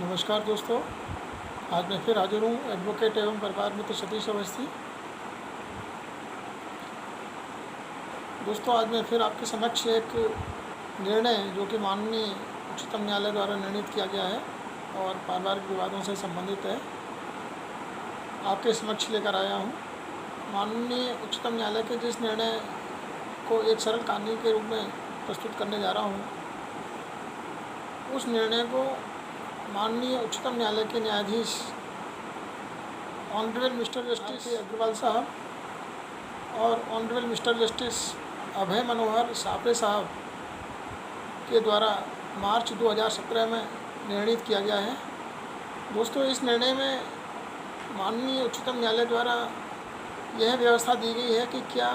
नमस्कार दोस्तों, आज मैं फिर हाजिर हूँ एडवोकेट एवं परिवार मित्र सतीश अवस्थी। दोस्तों, आज मैं फिर आपके समक्ष एक निर्णय जो कि माननीय उच्चतम न्यायालय द्वारा निर्णित किया गया है और पारिवारिक विवादों से संबंधित है, आपके समक्ष लेकर आया हूँ। माननीय उच्चतम न्यायालय के जिस निर्णय को एक सरल कानून के रूप में प्रस्तुत करने जा रहा हूँ, उस निर्णय को माननीय उच्चतम न्यायालय के न्यायाधीश ऑनरेबल मिस्टर जस्टिस अग्रवाल साहब और ऑनरेबल मिस्टर जस्टिस अभय मनोहर सापरे साहब के द्वारा मार्च 2017 में निर्णित किया गया है। दोस्तों, इस निर्णय में माननीय उच्चतम न्यायालय द्वारा यह व्यवस्था दी गई है कि क्या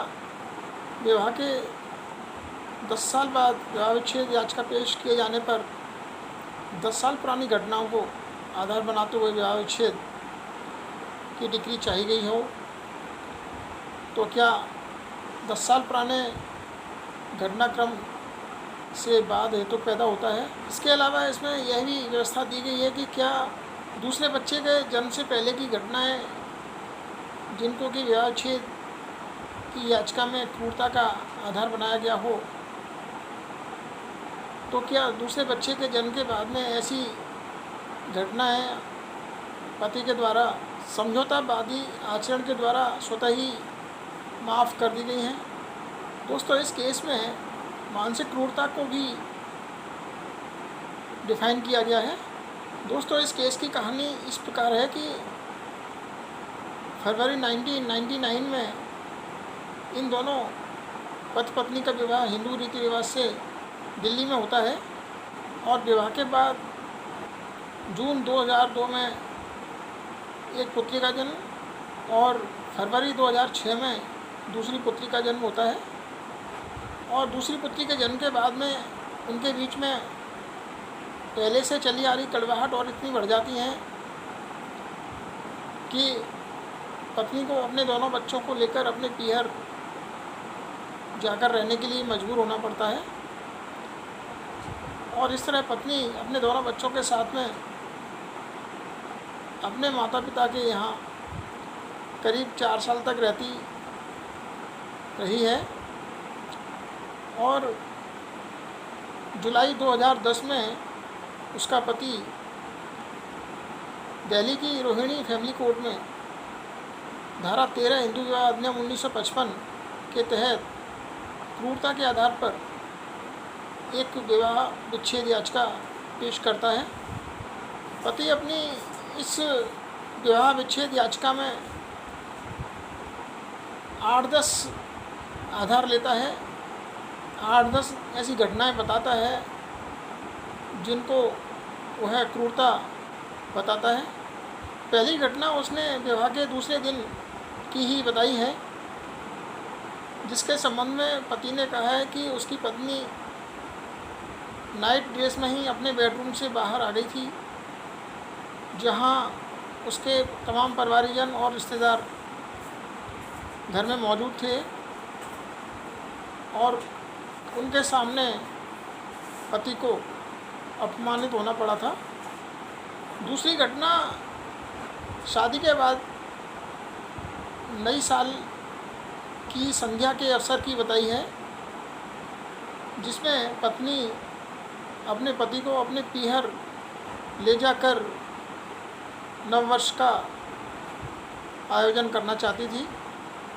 विवाह के 10 साल बाद विवाह विच्छेद याचिका पेश किए जाने पर 10 साल पुरानी घटनाओं को आधार बनाते हुए विवाह विच्छेद की डिक्री चाही गई हो, तो क्या 10 साल पुराने घटनाक्रम से बाद हेतु पैदा होता है। इसके अलावा इसमें यह भी व्यवस्था दी गई है कि क्या दूसरे बच्चे के जन्म से पहले की घटनाएं जिनको कि विवाह विच्छेद की याचिका में क्रूरता का आधार बनाया गया हो, तो क्या दूसरे बच्चे के जन्म के बाद में ऐसी घटनाएं पति के द्वारा समझौतावादी आचरण के द्वारा स्वतः ही माफ़ कर दी गई हैं। दोस्तों, इस केस में मानसिक क्रूरता को भी डिफ़ाइन किया गया है। दोस्तों, इस केस की कहानी इस प्रकार है कि फरवरी 1999 में इन दोनों पति पत्नी का विवाह हिंदू रीति रिवाज से दिल्ली में होता है और विवाह के बाद जून 2002 में एक पुत्री का जन्म और फरवरी 2006 में दूसरी पुत्री का जन्म होता है। और दूसरी पुत्री के जन्म के बाद में उनके बीच में पहले से चली आ रही कड़वाहट और इतनी बढ़ जाती हैं कि पत्नी को अपने दोनों बच्चों को लेकर अपने पीहर जाकर रहने के लिए मजबूर होना पड़ता है। और इस तरह पत्नी अपने दोनों बच्चों के साथ में अपने माता पिता के यहाँ करीब 4 साल तक रहती रही है और जुलाई 2010 में उसका पति दिल्ली की रोहिणी फैमिली कोर्ट में धारा 13 हिंदू विवाह अधिनियम 1955 के तहत क्रूरता के आधार पर एक विवाह विच्छेद याचिका पेश करता है। पति अपनी इस विवाह विच्छेद याचिका में 8-10 आधार लेता है, 8-10 ऐसी घटनाएं बताता है जिनको वह क्रूरता बताता है। पहली घटना उसने विवाह के दूसरे दिन की ही बताई है, जिसके संबंध में पति ने कहा है कि उसकी पत्नी नाइट ड्रेस में ही अपने बेडरूम से बाहर आ गई थी, जहां उसके तमाम परिवारजन और रिश्तेदार घर में मौजूद थे और उनके सामने पति को अपमानित होना पड़ा था। दूसरी घटना शादी के बाद नई साल की संध्या के अवसर की बताई है, जिसमें पत्नी अपने पति को अपने पीहर ले जाकर नववर्ष का आयोजन करना चाहती थी।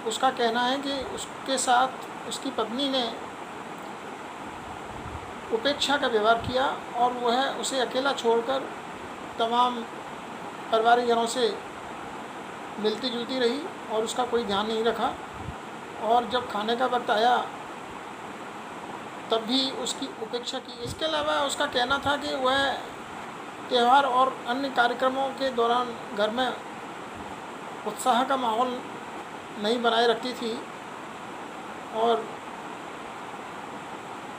उसका कहना है कि उसके साथ उसकी पत्नी ने उपेक्षा का व्यवहार किया और वह उसे अकेला छोड़कर तमाम परिवारजनों से मिलती जुलती रही और उसका कोई ध्यान नहीं रखा। और जब खाने का वक्त आया तब भी उसकी उपेक्षा की। इसके अलावा उसका कहना था कि वह त्यौहार और अन्य कार्यक्रमों के दौरान घर में उत्साह का माहौल नहीं बनाए रखती थी और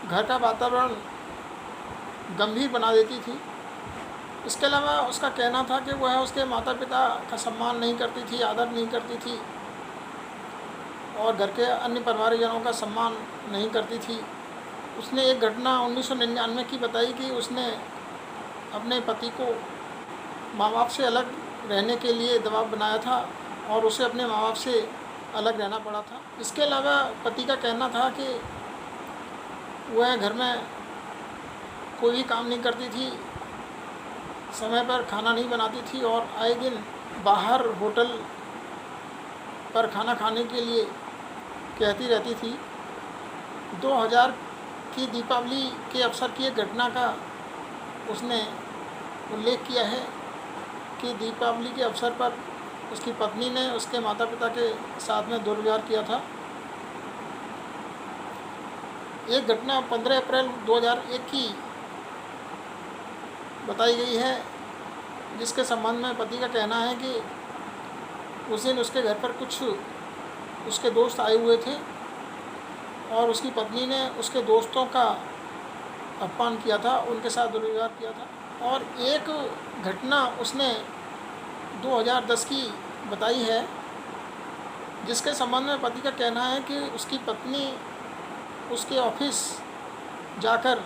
घर का वातावरण गंभीर बना देती थी। इसके अलावा उसका कहना था कि वह उसके माता पिता का सम्मान नहीं करती थी, आदर नहीं करती थी और घर के अन्य परिवारजनों का सम्मान नहीं करती थी। उसने एक घटना 1999 की बताई कि उसने अपने पति को माँ बाप से अलग रहने के लिए दबाव बनाया था और उसे अपने माँ बाप से अलग रहना पड़ा था। इसके अलावा पति का कहना था कि वह घर में कोई भी काम नहीं करती थी, समय पर खाना नहीं बनाती थी और आए दिन बाहर होटल पर खाना खाने के लिए कहती रहती थी। 2000 की दीपावली के अवसर की एक घटना का उसने उल्लेख किया है कि दीपावली के अवसर पर उसकी पत्नी ने उसके माता पिता के साथ में दुर्व्यवहार किया था। एक घटना 15 अप्रैल 2001 की बताई गई है, जिसके संबंध में पति का कहना है कि उस दिन उसके घर पर कुछ उसके दोस्त आए हुए थे और उसकी पत्नी ने उसके दोस्तों का अपमान किया था, उनके साथ दुर्व्यवहार किया था। और एक घटना उसने 2010 की बताई है, जिसके संबंध में पति का कहना है कि उसकी पत्नी उसके ऑफिस जाकर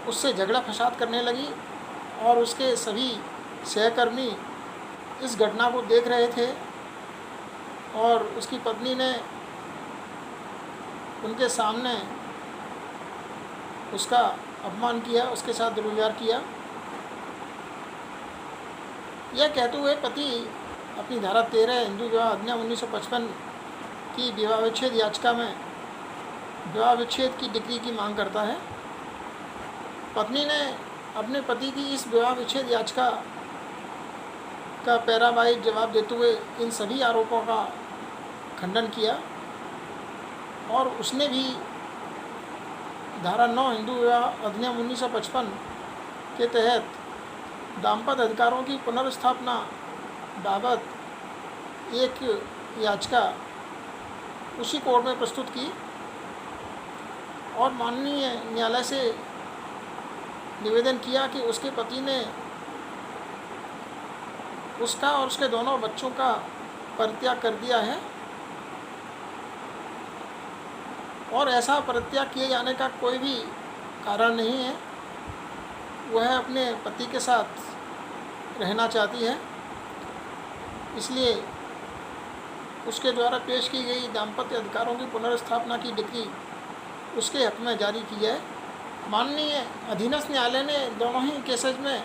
उससे झगड़ा फसाद करने लगी और उसके सभी सहकर्मी इस घटना को देख रहे थे और उसकी पत्नी ने उनके सामने उसका अपमान किया, उसके साथ दुर्व्यवहार किया। यह कहते हुए पति अपनी धारा 13 हिंदू विवाह अधिनियम 1955 की विवाह विच्छेद याचिका में विवाह विच्छेद की डिक्री की मांग करता है। पत्नी ने अपने पति की इस विवाह विच्छेद याचिका का पैरावाई जवाब देते हुए इन सभी आरोपों का खंडन किया और उसने भी धारा 9 हिंदू विवाह अधिनियम 1955 के तहत दाम्पत्य अधिकारों की पुनर्स्थापना बाबत एक याचिका उसी कोर्ट में प्रस्तुत की और माननीय न्यायालय से निवेदन किया कि उसके पति ने उसका और उसके दोनों बच्चों का परित्याग कर दिया है और ऐसा परित्याग किए जाने का कोई भी कारण नहीं है। वह अपने पति के साथ रहना चाहती है, इसलिए उसके द्वारा पेश की गई दाम्पत्य अधिकारों की पुनर्स्थापना की डिक्री उसके हक में जारी की है। माननीय अधीनस्थ न्यायालय ने दोनों ही केसेज में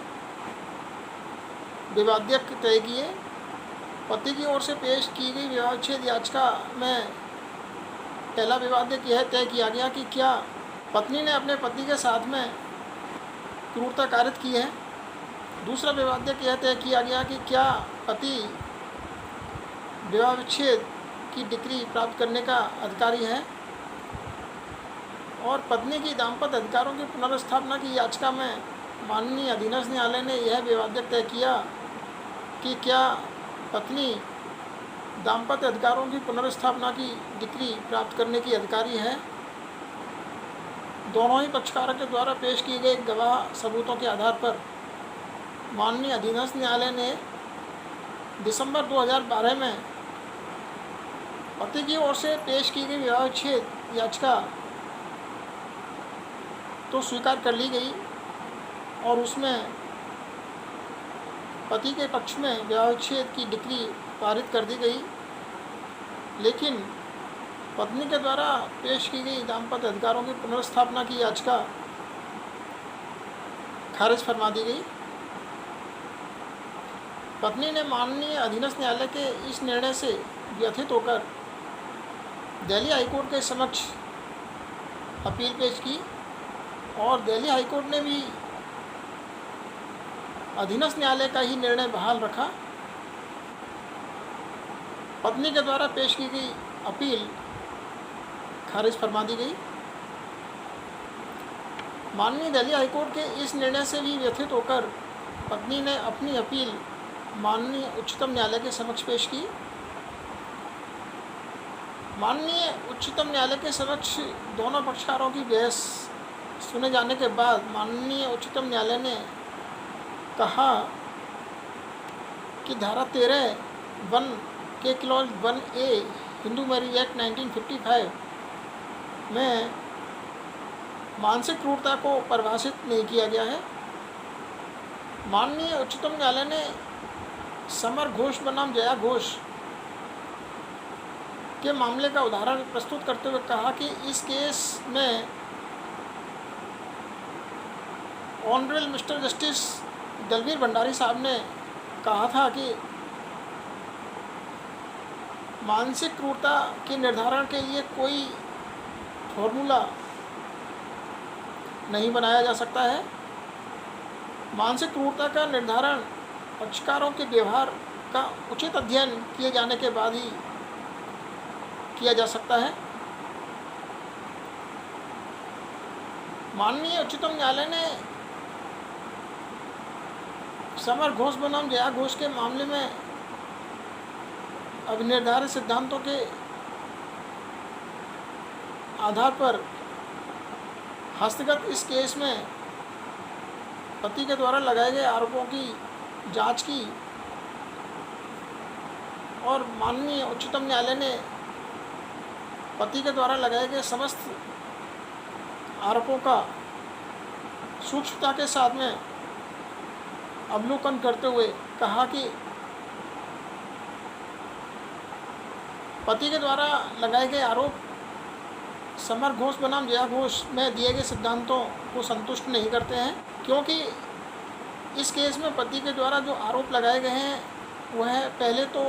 विवाद्यक तय किए। पति की ओर से पेश की गई विवाह विच्छेद याचिका में पहला विवाद्यक यह तय किया गया कि क्या पत्नी ने अपने पति के साथ में क्रूरता कारित की है। दूसरा विवाद्यक यह तय किया गया कि क्या पति विवाह विच्छेद की डिक्री प्राप्त करने का अधिकारी है। और पत्नी की दाम्पत्य अधिकारों की पुनर्स्थापना की याचिका में माननीय अधीनस्थ न्यायालय ने यह विवाद्यक तय किया कि क्या पत्नी दाम्पत्य अधिकारों की पुनर्स्थापना की डिक्री प्राप्त करने की अधिकारी है। दोनों ही पक्षकारों के द्वारा पेश किए गए गवाह सबूतों के आधार पर माननीय अधीनस्थ न्यायालय ने दिसंबर 2012 में पति की ओर से पेश की गई विवाह विच्छेद याचिका तो स्वीकार कर ली गई और उसमें पति के पक्ष में विवाह विच्छेद की डिक्री पारित कर दी गई, लेकिन पत्नी के द्वारा पेश की गई दाम्पत्य अधिकारों की पुनर्स्थापना की याचिका खारिज फरमा दी गई। पत्नी ने माननीय अधीनस्थ न्यायालय के इस निर्णय से व्यथित होकर दिल्ली हाईकोर्ट के समक्ष अपील पेश की और दिल्ली हाईकोर्ट ने भी अधीनस्थ न्यायालय का ही निर्णय बहाल रखा। पत्नी के द्वारा पेश की गई अपील खारिज फरमा दी गई। माननीय दिल्ली हाईकोर्ट के इस निर्णय से भी व्यथित होकर पत्नी ने अपनी अपील माननीय उच्चतम न्यायालय के समक्ष पेश की। माननीय उच्चतम न्यायालय के समक्ष दोनों पक्षकारों की बहस सुने जाने के बाद माननीय उच्चतम न्यायालय ने कहा कि धारा 13(1) के clause 1A Hindu marriage act 1955 में मानसिक क्रूरता को परिभाषित नहीं किया गया है। माननीय उच्चतम न्यायालय ने समर घोष बनाम जया घोष के मामले का उदाहरण प्रस्तुत करते हुए कहा कि इस केस में honourable mister justice Dalveer Bhandari साहब ने कहा था कि मानसिक क्रूरता के निर्धारण के लिए कोई फॉर्मूला नहीं बनाया जा सकता है। मानसिक क्रूरता का निर्धारण पक्षकारों के व्यवहार का उचित अध्ययन किए जाने के बाद ही किया जा सकता है। माननीय उच्चतम न्यायालय ने समर घोष बनाम जया घोष के मामले में अभिनिर्धारित सिद्धांतों के आधार पर हस्तगत इस केस में पति के द्वारा लगाए गए आरोपों की जांच की और माननीय उच्चतम न्यायालय ने पति के द्वारा लगाए गए समस्त आरोपों का सूक्ष्मता के साथ में अवलोकन करते हुए कहा कि पति के द्वारा लगाए गए आरोप समर घोष बनाम जया घोष में दिए गए सिद्धांतों को संतुष्ट नहीं करते हैं, क्योंकि इस केस में पति के द्वारा जो आरोप लगाए गए हैं वह पहले तो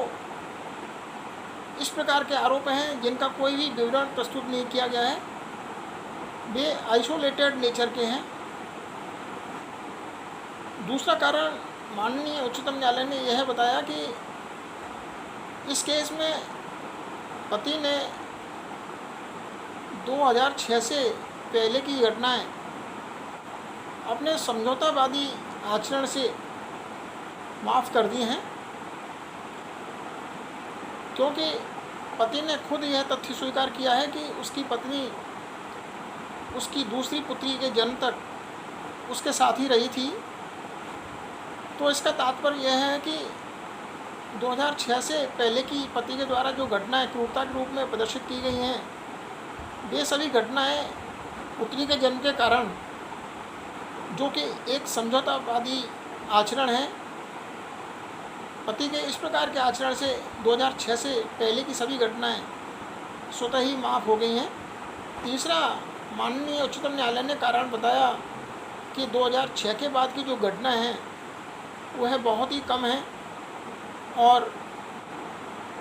इस प्रकार के आरोप हैं जिनका कोई भी विवरण प्रस्तुत नहीं किया गया है, वे आइसोलेटेड नेचर के हैं। दूसरा कारण माननीय उच्चतम न्यायालय ने यह बताया कि इस केस में पति ने 2006 से पहले की घटनाएं अपने समझौतावादी आचरण से माफ़ कर दी हैं, क्योंकि पति ने खुद यह तथ्य स्वीकार किया है कि उसकी पत्नी उसकी दूसरी पुत्री के जन्म तक उसके साथ ही रही थी। तो इसका तात्पर्य यह है कि 2006 से पहले की पति के द्वारा जो घटनाएं क्रूरता के रूप में प्रदर्शित की गई हैं, वे सभी घटनाएं पुत्री के जन्म के कारण, जो कि एक समझौतावादी आचरण है, पति के इस प्रकार के आचरण से 2006 से पहले की सभी घटनाएं स्वतः ही माफ़ हो गई हैं। तीसरा, माननीय उच्चतम न्यायालय ने कारण बताया कि 2006 के बाद की जो घटनाएं हैं वह बहुत ही कम हैं और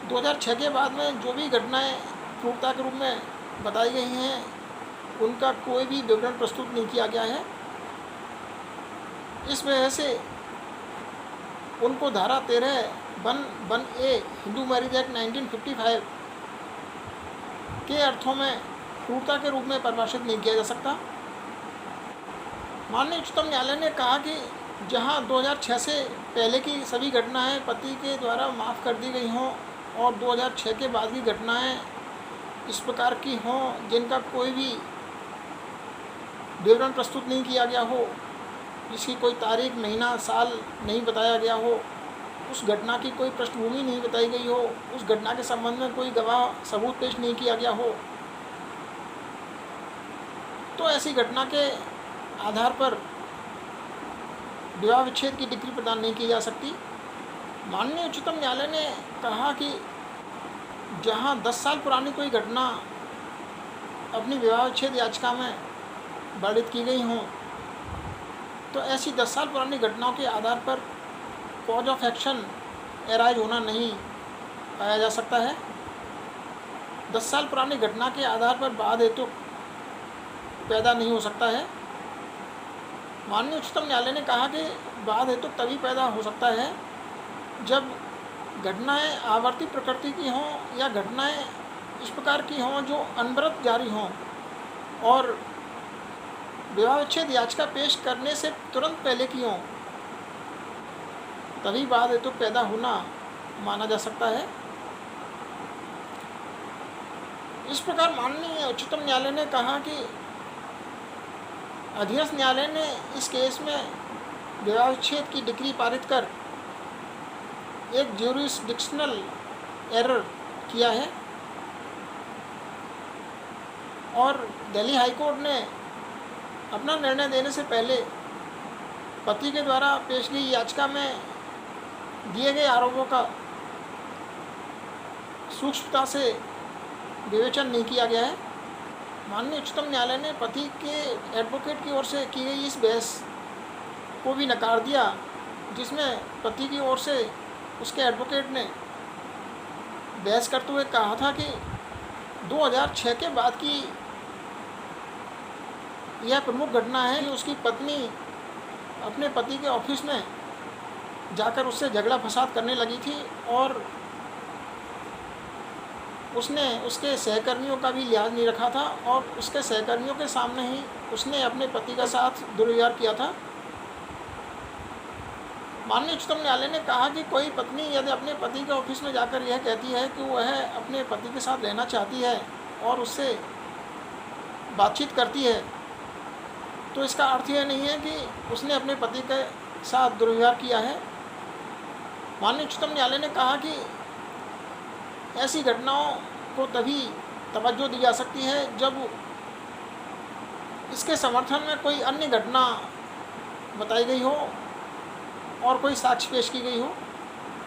2006 के बाद में जो भी घटनाएं क्रूरता के रूप में बताई गई हैं उनका कोई भी विवरण प्रस्तुत नहीं किया गया है। इस वजह से उनको धारा 13(1)(a) हिंदू मैरिज एक्ट 1955 के अर्थों में क्रूरता के रूप में परिभाषित नहीं किया जा सकता। माननीय उच्चतम न्यायालय ने कहा कि जहां 2006 से पहले की सभी घटनाएं पति के द्वारा माफ़ कर दी गई हों और 2006 के बाद की घटनाएं इस प्रकार की हों जिनका कोई भी विवरण प्रस्तुत नहीं किया गया हो, जिसकी कोई तारीख, महीना, साल नहीं बताया गया हो, उस घटना की कोई पृष्ठभूमि नहीं बताई गई हो, उस घटना के संबंध में कोई गवाह सबूत पेश नहीं किया गया हो, तो ऐसी घटना के आधार पर विवाह विच्छेद की डिग्री प्रदान नहीं की जा सकती। माननीय उच्चतम न्यायालय ने कहा कि जहां 10 साल पुरानी कोई घटना अपनी विवाह विच्छेद याचिका में वर्णित की गई हों, तो ऐसी 10 साल पुरानी घटनाओं के आधार पर कॉज ऑफ एक्शन एराइज होना नहीं पाया जा सकता है। 10 साल पुरानी घटना के आधार पर बाद हेतु पैदा नहीं हो सकता है। माननीय उच्चतम न्यायालय ने कहा कि बाद हेतु तभी पैदा हो सकता है जब घटनाएं आवर्ती प्रकृति की हों या घटनाएं इस प्रकार की हों जो अनवरत जारी हों और विवाह विच्छेद याचिका पेश करने से तुरंत पहले की हों, तभी बाद हेतु पैदा होना माना जा सकता है। इस प्रकार माननीय उच्चतम न्यायालय ने कहा कि अधीनस्थ न्यायालय ने इस केस में विवाह विच्छेद की डिग्री पारित कर एक ज्यूरिसडिक्शनल एरर किया है और दिल्ली हाई कोर्ट ने अपना निर्णय देने से पहले पति के द्वारा पेश की याचिका में दिए गए आरोपों का सूक्ष्मता से विवेचन नहीं किया गया है। माननीय उच्चतम न्यायालय ने पति के एडवोकेट की ओर से की गई इस बहस को भी नकार दिया, जिसमें पति की ओर से उसके एडवोकेट ने बहस करते हुए कहा था कि 2006 के बाद की यह प्रमुख घटना है कि उसकी पत्नी अपने पति के ऑफिस में जाकर उससे झगड़ा फसाद करने लगी थी और उसने उसके सहकर्मियों का भी लिहाज नहीं रखा था और उसके सहकर्मियों के सामने ही उसने अपने पति का साथ दुर्व्यवहार किया था। माननीय उच्चतम न्यायालय ने कहा कि कोई पत्नी यदि अपने पति के ऑफिस में जाकर यह कहती है कि वह अपने पति के साथ रहना चाहती है और उससे बातचीत करती है, तो इसका अर्थ यह नहीं है कि उसने अपने पति के साथ दुर्व्यवहार किया है। माननीय उच्चतम न्यायालय ने कहा कि ऐसी घटनाओं को तभी तवज्जो दी जा सकती है जब इसके समर्थन में कोई अन्य घटना बताई गई हो और कोई साक्ष्य पेश की गई हो।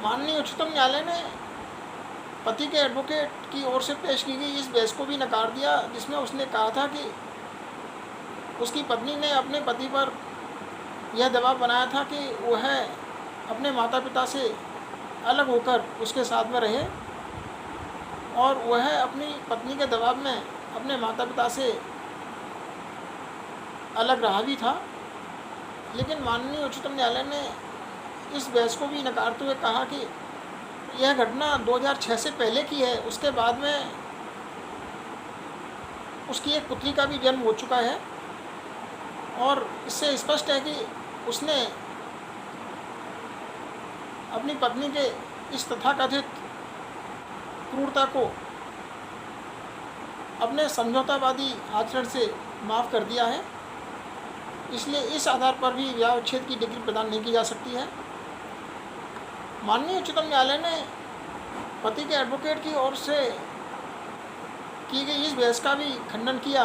माननीय उच्चतम न्यायालय ने पति के एडवोकेट की ओर से पेश की गई इस बहस को भी नकार दिया, जिसमें उसने कहा था कि उसकी पत्नी ने अपने पति पर यह दबाव बनाया था कि वह अपने माता पिता से अलग होकर उसके साथ में रहे और वह अपनी पत्नी के दबाव में अपने माता पिता से अलग रहा भी था। लेकिन माननीय उच्चतम न्यायालय ने इस बहस को भी नकारते हुए कहा कि यह घटना 2006 से पहले की है, उसके बाद में उसकी एक पुत्री का भी जन्म हो चुका है और इससे स्पष्ट है कि उसने अपनी पत्नी के इस तथाकथित क्रूरता को अपने समझौतावादी आचरण से माफ़ कर दिया है। इसलिए इस आधार पर भी विवाह विच्छेद की डिग्री प्रदान नहीं की जा सकती है। माननीय उच्चतम न्यायालय ने पति के एडवोकेट की ओर से की गई इस बहस का भी खंडन किया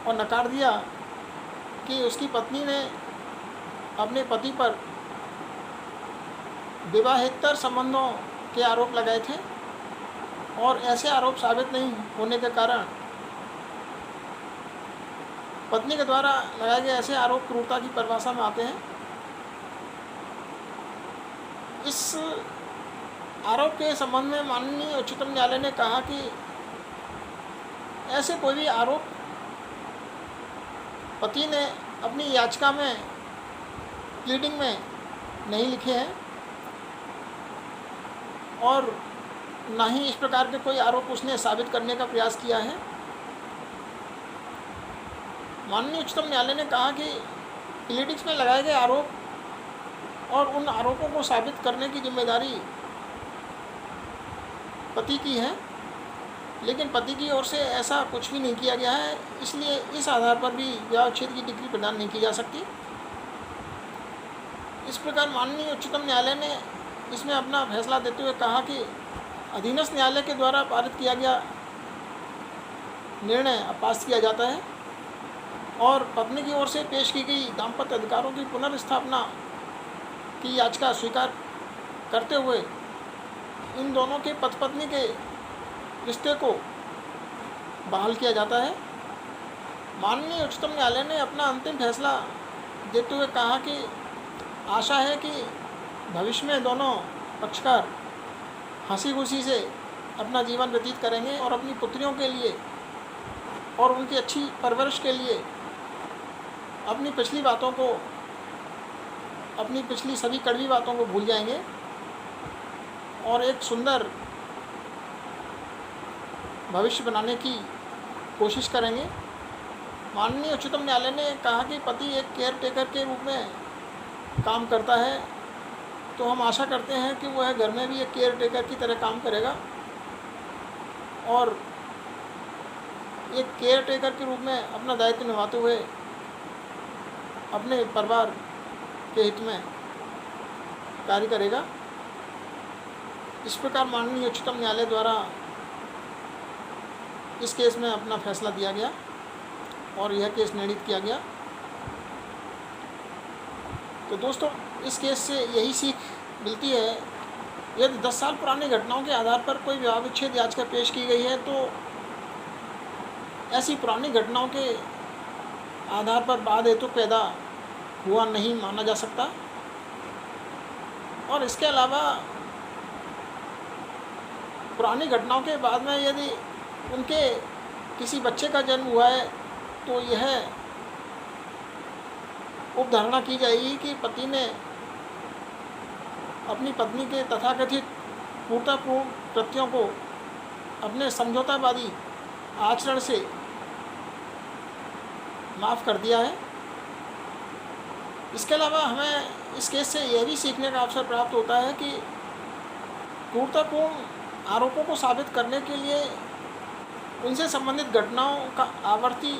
और नकार दिया कि उसकी पत्नी ने अपने पति पर विवाहेतर संबंधों के आरोप लगाए थे और ऐसे आरोप साबित नहीं होने के कारण पत्नी के द्वारा लगाए गए ऐसे आरोप क्रूरता की परिभाषा में आते हैं। इस आरोप के संबंध में माननीय उच्चतम न्यायालय ने कहा कि ऐसे कोई भी आरोप पति ने अपनी याचिका में प्लीडिंग में नहीं लिखे हैं और ना ही इस प्रकार के कोई आरोप उसने साबित करने का प्रयास किया है। माननीय उच्चतम न्यायालय ने कहा कि प्लीडिंग्स में लगाए गए आरोप और उन आरोपों को साबित करने की जिम्मेदारी पति की है, लेकिन पति की ओर से ऐसा कुछ भी नहीं किया गया है, इसलिए इस आधार पर भी विवाह विच्छेद की डिग्री प्रदान नहीं की जा सकती। इस प्रकार माननीय उच्चतम न्यायालय ने इसमें अपना फैसला देते हुए कहा कि अधीनस्थ न्यायालय के द्वारा पारित किया गया निर्णय अपास किया जाता है और पत्नी की ओर से पेश की गई दाम्पत्य अधिकारों की पुनर्स्थापना की याचिका स्वीकार करते हुए इन दोनों के पति पत्नी के रिश्ते को बहाल किया जाता है। माननीय उच्चतम न्यायालय ने अपना अंतिम फैसला देते हुए कहा कि आशा है कि भविष्य में दोनों पक्षकार हंसी खुशी से अपना जीवन व्यतीत करेंगे और अपनी पुत्रियों के लिए और उनकी अच्छी परवरिश के लिए अपनी पिछली बातों को, अपनी पिछली सभी कड़वी बातों को भूल जाएंगे और एक सुंदर भविष्य बनाने की कोशिश करेंगे। माननीय उच्चतम न्यायालय ने कहा कि पति एक केयर टेकर के रूप में काम करता है, तो हम आशा करते हैं कि वह घर में भी एक केयर टेकर की तरह काम करेगा और एक केयर टेकर के रूप में अपना दायित्व निभाते हुए अपने परिवार के हित में कार्य करेगा। इस प्रकार माननीय उच्चतम न्यायालय द्वारा इस केस में अपना फैसला दिया गया और यह केस निर्णित किया गया। तो दोस्तों, इस केस से यही सीख मिलती है, यदि 10 साल पुरानी घटनाओं के आधार पर कोई विवाह विच्छेद याचिका पेश की गई है तो ऐसी पुरानी घटनाओं के आधार पर बाद हेतु पैदा हुआ नहीं माना जा सकता। और इसके अलावा पुरानी घटनाओं के बाद में यदि उनके किसी बच्चे का जन्म हुआ है तो यह उपधारणा की जाएगी कि पति ने अपनी पत्नी के तथाकथित क्रूरतापूर्ण कृत्यों को अपने समझौतावादी आचरण से माफ़ कर दिया है। इसके अलावा हमें इस केस से यह भी सीखने का अवसर प्राप्त होता है कि क्रूरतापूर्ण आरोपों को साबित करने के लिए उनसे संबंधित घटनाओं का आवर्ती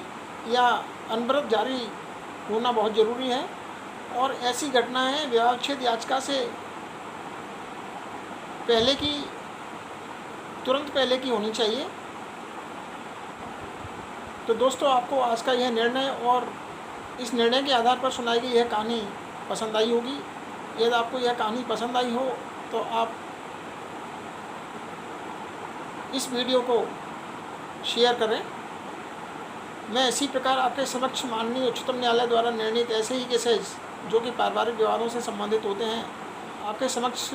या अनवरत जारी होना बहुत ज़रूरी है। और ऐसी घटनाएं विवाह विच्छेद याचिका से पहले की, तुरंत पहले की होनी चाहिए। तो दोस्तों, आपको आज का यह निर्णय और इस निर्णय के आधार पर सुनाई गई यह कहानी पसंद आई होगी। यदि आपको यह कहानी पसंद आई हो तो आप इस वीडियो को शेयर करें। मैं इसी प्रकार आपके समक्ष माननीय उच्चतम न्यायालय द्वारा निर्णीत ऐसे ही केसेस जो कि पारिवारिक विवादों से संबंधित होते हैं आपके समक्ष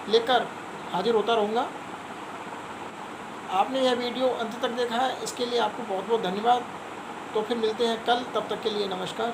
लेकर हाजिर होता रहूँगा। आपने यह वीडियो अंत तक देखा है, इसके लिए आपको बहुत बहुत धन्यवाद। तो फिर मिलते हैं कल, तब तक के लिए नमस्कार।